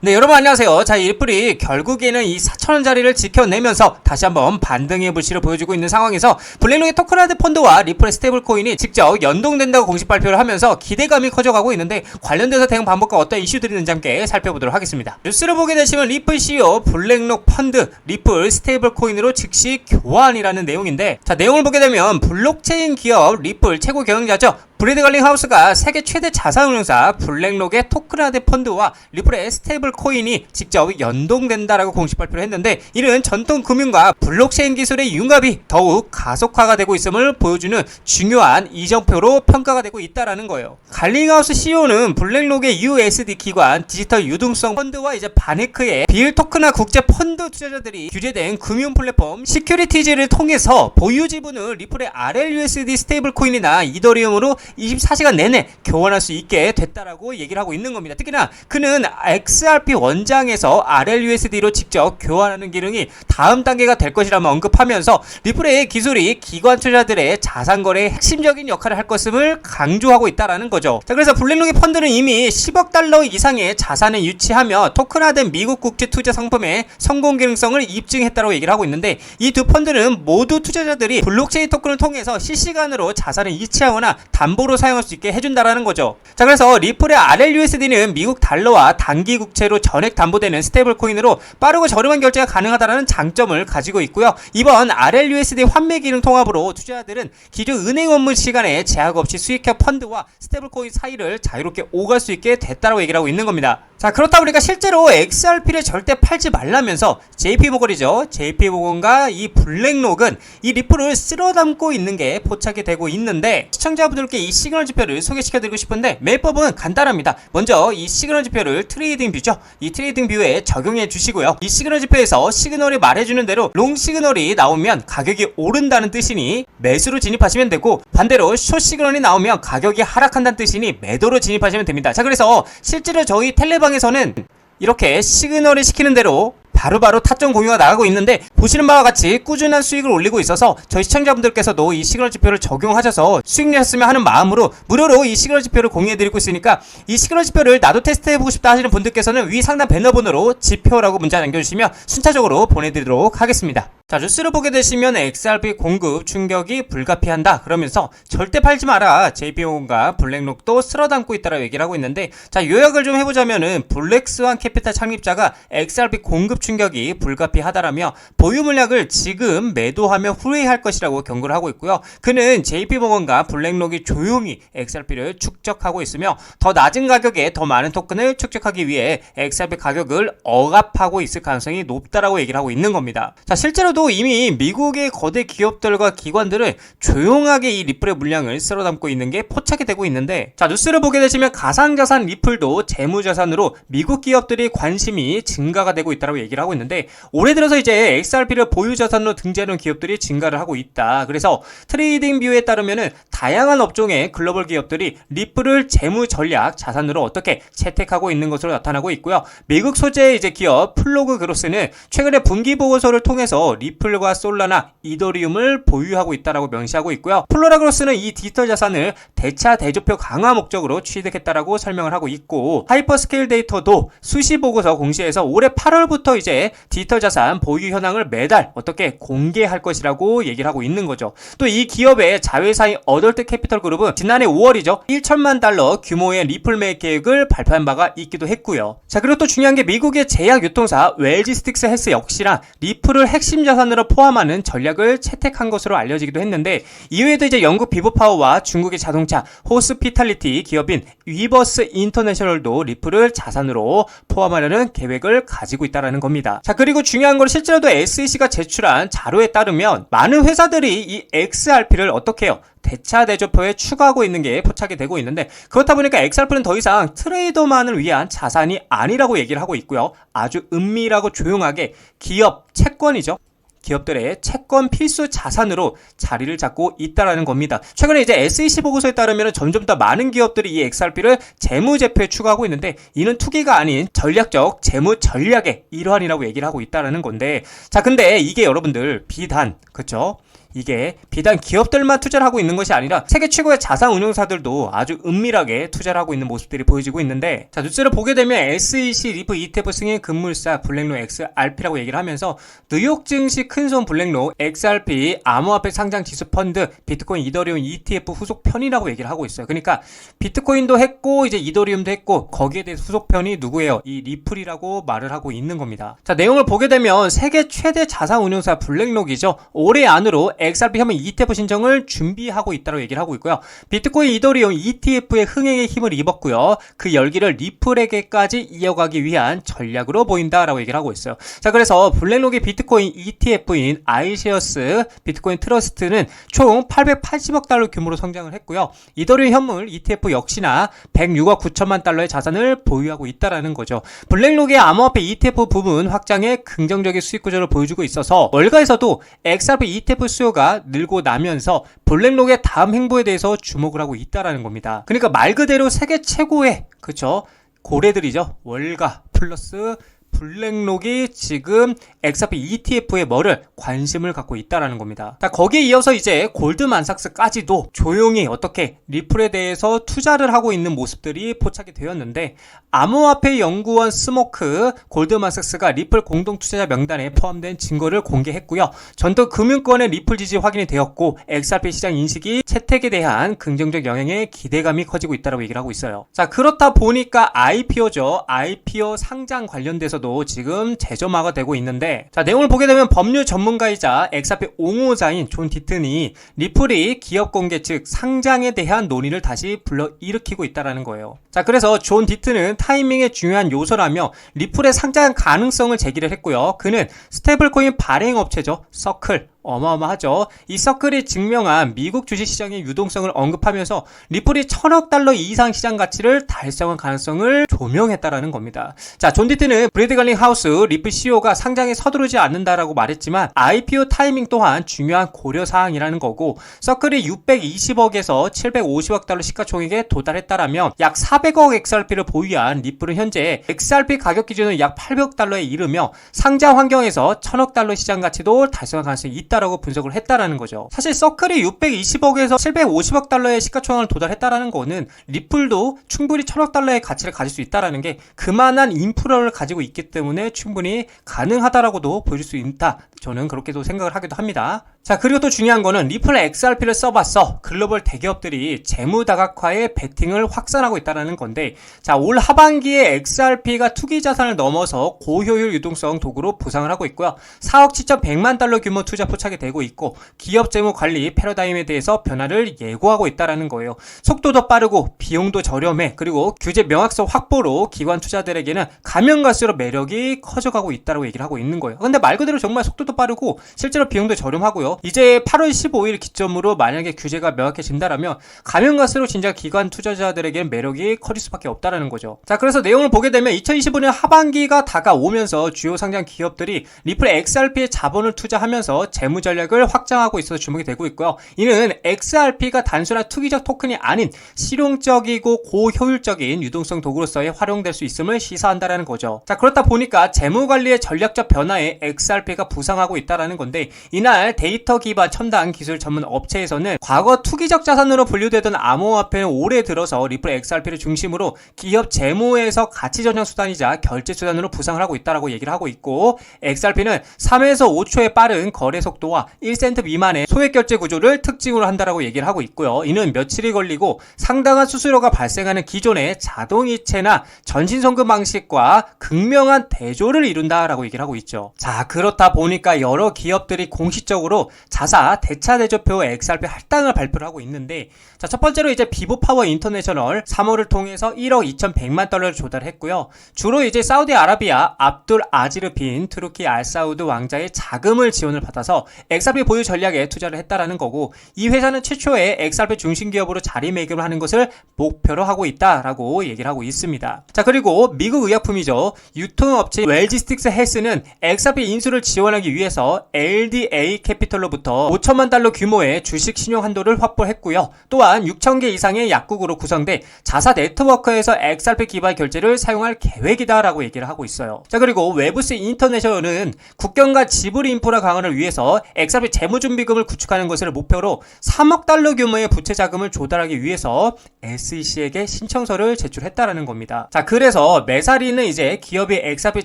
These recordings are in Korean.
네, 여러분 안녕하세요. 자, 이 리플이 결국에는 이 4,000원짜리를 지켜내면서 다시 한번 반등의 불씨를 보여주고 있는 상황에서 블랙록의 토큰하드 펀드와 리플의 스테이블 코인이 직접 연동된다고 공식 발표를 하면서 기대감이 커져가고 있는데, 관련돼서 대응 방법과 어떤 이슈들이 있는지 함께 살펴보도록 하겠습니다. 뉴스를 보게 되시면 리플 CEO 블랙록 펀드 리플 스테이블 코인으로 즉시 교환이라는 내용인데, 자, 내용을 보게 되면 블록체인 기업 리플 최고 경영자죠. 브래드 갈링하우스가 세계 최대 자산운용사 블랙록의 토큰하드 펀드와 리플의 스테이블 코인이 직접 연동된다라고 공식 발표를 했는데, 이는 전통 금융과 블록체인 기술의 융합이 더욱 가속화가 되고 있음을 보여주는 중요한 이정표로 평가가 되고 있다라는 거예요. 갈링하우스 CEO는 블랙록의 USD 기관 디지털 유동성 펀드와 이제 바네크의 비일 토큰화 국제 펀드 투자자들이 규제된 금융 플랫폼 시큐리티즈를 통해서 보유 지분을 리플의 RLUSD 스테이블 코인이나 이더리움으로 24시간 내내 교환할 수 있게 됐다라고 얘기를 하고 있는 겁니다. 특히나 그는 XRP 원장에서 RLUSD로 직접 교환하는 기능이 다음 단계가 될 것이라며 언급하면서 리플의 기술이 기관 투자자들의 자산 거래에 핵심적인 역할을 할 것임을 강조하고 있다라는 거죠. 자, 그래서 블랙록의 펀드는 이미 10억 달러 이상의 자산을 유치하며 토큰화된 미국 국제 투자 상품의 성공 기능성을 입증했다고 얘기를 하고 있는데, 이 두 펀드는 모두 투자자들이 블록체인 토큰을 통해서 실시간으로 자산을 이체하거나 담보로 사용할 수 있게 해준다라는 거죠. 자, 그래서 리플의 RLUSD는 미국 달러와 단기 국채로 전액 담보되는 스테이블 코인으로 빠르고 저렴한 결제가 가능하다는 장점을 가지고 있고요. 이번 RLUSD 환매 기능 통합으로 투자자들은 기존 은행 업무 시간에 제약 없이 수익형 펀드와 스테이블 코인 사이를 자유롭게 오갈 수 있게 됐다고 얘기를 하고 있는 겁니다. 자, 그렇다 보니까 실제로 XRP를 절대 팔지 말라면서 JP모건이죠. JP모건과 이 블랙록은 이 리플을 쓸어 담고 있는 게 포착이 되고 있는데, 시청자분들께 이 시그널 지표를 소개시켜드리고 싶은데 매법은 간단합니다. 먼저 이 시그널 지표를 트레이딩 뷰죠. 이 트레이딩 뷰에 적용해 주시고요. 이 시그널 지표에서 시그널이 말해주는 대로 롱 시그널이 나오면 가격이 오른다는 뜻이니 매수로 진입하시면 되고, 반대로 숏 시그널이 나오면 가격이 하락한다는 뜻이니 매도로 진입하시면 됩니다. 자, 그래서 실제로 저희 텔레방에서는 이렇게 시그널을 시키는 대로 바로바로 타점 공유가 나가고 있는데, 보시는 바와 같이 꾸준한 수익을 올리고 있어서 저희 시청자분들께서도 이 시그널 지표를 적용하셔서 수익 내셨으면 하는 마음으로 무료로 이 시그널 지표를 공유해드리고 있으니까, 이 시그널 지표를 나도 테스트해보고 싶다 하시는 분들께서는 위 상단 배너번호로 지표라고 문자 남겨주시면 순차적으로 보내드리도록 하겠습니다. 자, 뉴스를 보게 되시면 XRP 공급 충격이 불가피한다 그러면서 절대 팔지 마라, JP모건과 블랙록도 쓸어 담고 있다라고 얘기를 하고 있는데, 자, 요약을 좀 해보자면은 블랙스완 캐피탈 창립자가 XRP 공급 충격이 불가피하다라며 보유 물량을 지금 매도하며 후회할 것이라고 경고를 하고 있고요. 그는 JP모건과 블랙록이 조용히 XRP를 축적하고 있으며 더 낮은 가격에 더 많은 토큰을 축적하기 위해 XRP 가격을 억압하고 있을 가능성이 높다라고 얘기를 하고 있는 겁니다. 자, 실제로도 이미 미국의 거대 기업들과 기관들은 조용하게 이 리플의 물량을 쓸어 담고 있는 게 포착이 되고 있는데, 자, 뉴스를 보게 되시면 가상자산 리플도 재무자산으로 미국 기업들이 관심이 증가가 되고 있다고 얘기를 하고 있는데, 올해 들어서 이제 XRP를 보유자산으로 등재하는 기업들이 증가를 하고 있다. 그래서 트레이딩 뷰에 따르면은 다양한 업종의 글로벌 기업들이 리플을 재무 전략 자산으로 어떻게 채택하고 있는 것으로 나타나고 있고요. 미국 소재의 이제 기업 플로그 그로스는 최근에 분기 보고서를 통해서 리플과 솔라나 이더리움을 보유하고 있다라고 명시하고 있고요. 플로라 그로스는 이 디지털 자산을 대차 대조표 강화 목적으로 취득했다라고 설명을 하고 있고, 하이퍼스케일 데이터도 수시 보고서 공시에서 올해 8월부터 이제 디지털 자산 보유 현황을 매달 어떻게 공개할 것이라고 얘기를 하고 있는 거죠. 또 이 기업의 자회사인 어덜트 캐피털 그룹은 지난해 5월이죠. 1천만 달러 규모의 리플 매입 계획을 발표한 바가 있기도 했고요. 자, 그리고 또 중요한 게 미국의 제약 유통사 웰지스틱스 헬스 역시나 리플을 핵심 자산으로 포함하는 전략을 채택한 것으로 알려지기도 했는데, 이외에도 이제 영국 비보파워와 중국의 자동차 호스피탈리티 기업인 위버스 인터내셔널도 리플을 자산으로 포함하려는 계획을 가지고 있다는 겁니다. 자, 그리고 중요한 건 실제로도 SEC가 제출한 자료에 따르면 많은 회사들이 이 XRP를 어떻게 해요? 대차 대조표에 추가하고 있는 게 포착이 되고 있는데, 그렇다 보니까 XRP는 더 이상 트레이더만을 위한 자산이 아니라고 얘기를 하고 있고요. 아주 은밀하고 조용하게 기업 채권이죠. 기업들의 채권 필수 자산으로 자리를 잡고 있다라는 겁니다. 최근에 이제 SEC 보고서에 따르면 점점 더 많은 기업들이 이 XRP를 재무제표에 추가하고 있는데, 이는 투기가 아닌 전략적 재무 전략의 일환이라고 얘기를 하고 있다라는 건데, 자, 근데 이게 여러분들 비단, 그쵸? 이게 비단 기업들만 투자를 하고 있는 것이 아니라 세계 최고의 자산 운용사들도 아주 은밀하게 투자를 하고 있는 모습들이 보여지고 있는데, 자, 뉴스를 보게 되면 SEC 리프 ETF 승인 금물사 블랙록 XRP라고 얘기를 하면서 뉴욕 증시 큰손 블랙록 XRP 암호화폐 상장 지수 펀드 비트코인 이더리움 ETF 후속 편이라고 얘기를 하고 있어요. 그러니까 비트코인도 했고 이제 이더리움도 했고 거기에 대해서 후속 편이 누구예요? 이 리플이라고 말을 하고 있는 겁니다. 자, 내용을 보게 되면 세계 최대 자산 운용사 블랙록이죠. 올해 안으로 XRP 혐의 ETF 신청을 준비하고 있다고 얘기를 하고 있고요. 비트코인 이더리움 ETF의 흥행에 힘을 입었고요. 그 열기를 리플에게까지 이어가기 위한 전략으로 보인다라고 얘기를 하고 있어요. 자, 그래서 블랙록의 비트코인 ETF인 아이시어스 비트코인 트러스트는 총 880억 달러 규모로 성장을 했고요. 이더리움 현물 ETF 역시나 106억 9천만 달러의 자산을 보유하고 있다라는 거죠. 블랙록의 암호화폐 ETF 부분 확장에 긍정적인 수익 구조를 보여주고 있어서 월가에서도 XRP ETF 수요가 늘고 나면서 블랙록의 다음 행보에 대해서 주목을 하고 있다라는 겁니다. 그러니까 말 그대로 세계 최고의 그쵸 고래들이죠. 월가 플러스 블랙록이 지금 XRP ETF에 뭐를 관심을 갖고 있다라는 겁니다. 자, 거기에 이어서 이제 골드만삭스까지도 조용히 어떻게 리플에 대해서 투자를 하고 있는 모습들이 포착이 되었는데, 암호화폐 연구원 스모크 골드만삭스가 리플 공동 투자자 명단에 포함된 증거를 공개했고요. 전도 금융권의 리플 지지 확인이 되었고 XRP 시장 인식이 채택에 대한 긍정적 영향에 기대감이 커지고 있다고 얘기를 하고 있어요. 자, 그렇다 보니까 IPO죠. IPO 상장 관련돼서도 지금 재점화가 되고 있는데, 자, 내용을 보게 되면 법률 전문가이자 XRP 옹호자인 존 디튼이 리플이 기업 공개 즉 상장에 대한 논의를 다시 불러일으키고 있다는 거예요. 자, 그래서 존 디튼은 타이밍의 중요한 요소라며 리플의 상장 가능성을 제기를 했고요. 그는 스테이블코인 발행업체죠. 서클, 어마어마하죠. 이 서클이 증명한 미국 주식시장의 유동성을 언급하면서 리플이 1000억 달러 이상 시장 가치를 달성한 가능성을 조명했다라는 겁니다. 자, 존 디튼은 브래드 갈링 하우스 리플 CEO가 상장에 서두르지 않는다라고 말했지만 IPO 타이밍 또한 중요한 고려사항이라는 거고, 서클이 620억에서 750억 달러 시가총액에 도달했다라면 약 400억 XRP를 보유한 리플은 현재 XRP 가격 기준은 약 800억 달러에 이르며 상장 환경에서 1000억 달러 시장 가치도 달성할 가능성이 있다라고 분석을 했다라는 거죠. 사실 서클이 620억에서 750억 달러의 시가총액을 도달했다라는 거는 리플도 충분히 1000억 달러의 가치를 가질 수 있다라는 게 그만한 인프라를 가지고 있기 때문에 충분히 가능하다라고도 보여줄 수 있다. 저는 그렇게도 생각을 하기도 합니다. 자, 그리고 또 중요한 거는 리플 XRP를 써봤어 글로벌 대기업들이 재무 다각화에 베팅을 확산하고 있다는 건데, 자, 올 하반기에 XRP가 투기 자산을 넘어서 고효율 유동성 도구로 부상을 하고 있고요. 4억 7,100만 달러 규모 투자 포착이 되고 있고 기업 재무 관리 패러다임에 대해서 변화를 예고하고 있다는 거예요. 속도도 빠르고 비용도 저렴해. 그리고 규제 명확성 확보로 기관 투자들에게는 가면 갈수록 매력이 커져가고 있다고 얘기를 하고 있는 거예요. 근데 말 그대로 정말 속도도 빠르고 실제로 비용도 저렴하고요. 이제 8월 15일 기점으로 만약에 규제가 명확해진다라면 가면 갈수록 진짜 기관 투자자들에게는 매력이 커질 수밖에 없다라는 거죠. 자, 그래서 내용을 보게 되면 2025년 하반기가 다가오면서 주요 상장 기업들이 리플 XRP에 자본을 투자하면서 재무 전략을 확장하고 있어서 주목이 되고 있고요. 이는 XRP가 단순한 투기적 토큰이 아닌 실용적이고 고효율적인 유동성 도구로서의 활용될 수 있음을 시사한다라는 거죠. 자, 그렇다 보니까 재무 관리의 전략적 변화에 XRP가 부상하고 있다라는 건데, 이날 데이터 기반 첨단 기술 전문 업체에서는 과거 투기적 자산으로 분류되던 암호화폐는 올해 들어서 리플 XRP를 중심으로 기업 재무에서 가치 전환 수단이자 결제 수단으로 부상을 하고 있다라고 얘기를 하고 있고, XRP는 3에서 5초의 빠른 거래 속도와 1센트 미만의 소액 결제 구조를 특징으로 한다라고 얘기를 하고 있고요. 이는 며칠이 걸리고 상당한 수수료가 발생하는 기존의 자동이체나 전신송금 방식과 극명한 대조를 이룬다라고 얘기를 하고 있죠. 자, 그렇다 보니까 여러 기업들이 공식적으로 자사 대차 대조표 XRP 할당을 발표를 하고 있는데, 자, 첫 번째로 이제 비보파워 인터내셔널 3월을 통해서 1억 2,100만 달러를 조달했고요. 주로 이제 사우디아라비아 압둘 아지르 빈 투르키 알사우드 왕자의 자금을 지원을 받아서 XRP 보유 전략에 투자를 했다라는 거고, 이 회사는 최초의 XRP 중심 기업으로 자리매김을 하는 것을 목표로 하고 있다라고 얘기를 하고 있습니다. 자, 그리고 미국 의약품이죠. 유통업체 웰지스틱스 헬스는 XRP 인수를 지원하기 위해서 LDA 캐피털 개별로부터 5천만 달러 규모의 주식 신용 한도를 확보했고요. 또한 6천 개 이상의 약국으로 구성돼 자사 네트워크에서 XRP 기반 결제를 사용할 계획이다라고 얘기를 하고 있어요. 자, 그리고 웨브스 인터내셔널은 국경과 지브리 인프라 강화를 위해서 XRP 재무준비금을 구축하는 것을 목표로 3억 달러 규모의 부채 자금을 조달하기 위해서 SEC에게 신청서를 제출했다라는 겁니다. 자, 그래서 메사리는 이제 기업의 XRP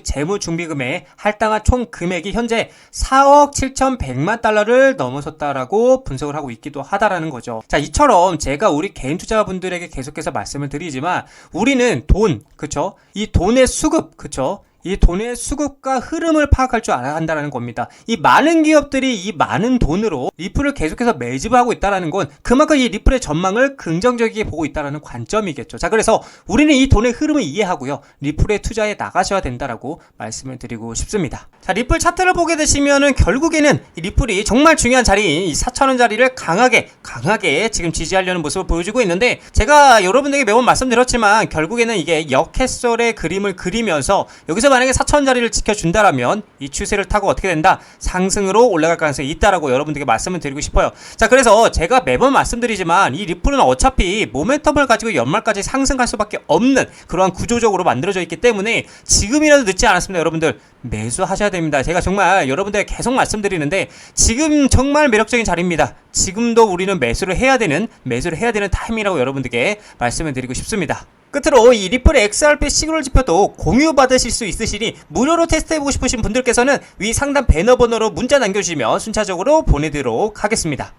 재무준비금의 할당한 총 금액이 현재 4억 7,100만 달러를 넘어섰다라고 분석을 하고 있기도 하다라는 거죠. 자, 이처럼 제가 우리 개인 투자자분들에게 계속해서 말씀을 드리지만 우리는 돈, 그쵸? 이 돈의 수급, 그쵸? 이 돈의 수급과 흐름을 파악할 줄 알아야 한다는 겁니다. 이 많은 기업들이 이 많은 돈으로 리플을 계속해서 매집을 하고 있다는 건 그만큼 이 리플의 전망을 긍정적이게 보고 있다는 관점이겠죠. 자, 그래서 우리는 이 돈의 흐름을 이해하고요. 리플에 투자해 나가셔야 된다라고 말씀을 드리고 싶습니다. 자, 리플 차트를 보게 되시면은 결국에는 이 리플이 정말 중요한 자리인 이 4,000원 자리를 강하게 지금 지지하려는 모습을 보여주고 있는데 제가 여러분들에게 매번 말씀드렸지만 결국에는 이게 역햇설의 그림을 그리면서 여기서 만약에 4,000원 자리를 지켜준다라면 이 추세를 타고 어떻게 된다? 상승으로 올라갈 가능성이 있다라고 여러분들에게 말씀을 드리고 싶어요. 자, 그래서 제가 매번 말씀드리지만 이 리플은 어차피 모멘텀을 가지고 연말까지 상승할 수밖에 없는 그러한 구조적으로 만들어져 있기 때문에 지금이라도 늦지 않았습니다. 여러분들 매수하셔야 됩니다. 제가 정말 여러분들에게 계속 말씀드리는데 지금 정말 매력적인 자리입니다. 지금도 우리는 매수를 해야 되는 타임이라고 여러분들께 말씀을 드리고 싶습니다. 끝으로 이 리플 XRP 시그널 지표도 공유 받으실 수 있으시니 무료로 테스트해보고 싶으신 분들께서는 위 상단 배너 번호로 문자 남겨주시면 순차적으로 보내드리도록 하겠습니다.